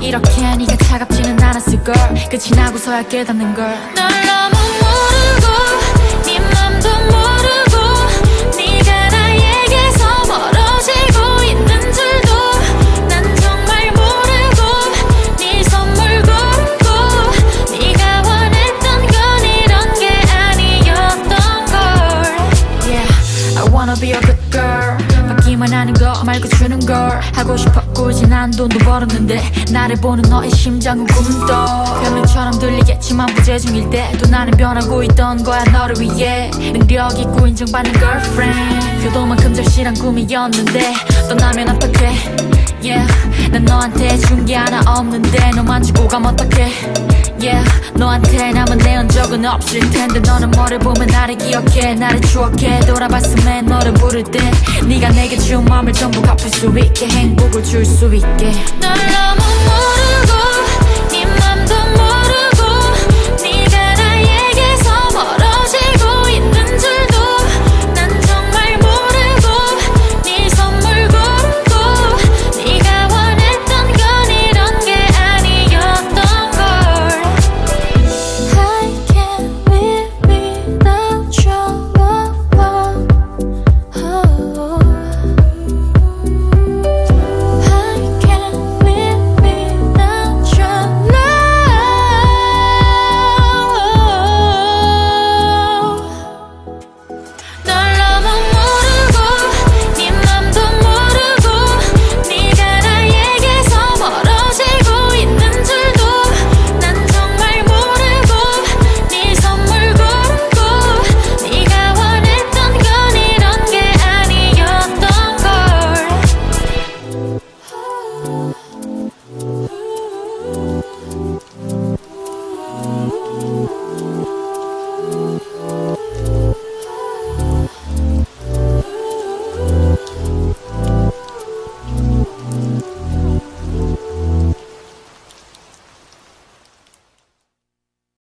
이렇게 네가 차갑지는 않았을걸. 끝이 나고서야 깨닫는 걸. 널 너무 모르고 네 맘도 모르고 네가 나에게서 멀어지고 있는 줄도 난 정말 모르고 네 선물 고르고 네가 원했던 건 이런 게 아니었던 걸. Yeah, I wanna be a good girl. 받기만 하는 거 말고 주는 걸 하고 싶어. 꾸지 난 돈도 벌었는데 나를 보는 너의 심장은 꿈도 변명처럼 들리겠지만 부재중일 때도 나는 변하고 있던 거야 너를 위해. 능력 있고 인정받는 girlfriend 교도만큼 절실한 꿈이었는데 떠나면 어떡해. Yeah, 난 너한테 준 게 하나 없는데 너만 주고 가면 어떡해. Yeah, 너한테 남은 내 흔적은 없을 텐데 너는 뭐를 보면 나를 기억해. 나를 추억해. 돌아봤음에 너를 부를 때 네가 내게 준 마음을 전부 갚을 수 있게 행복을 줄 수 있게. 널 너무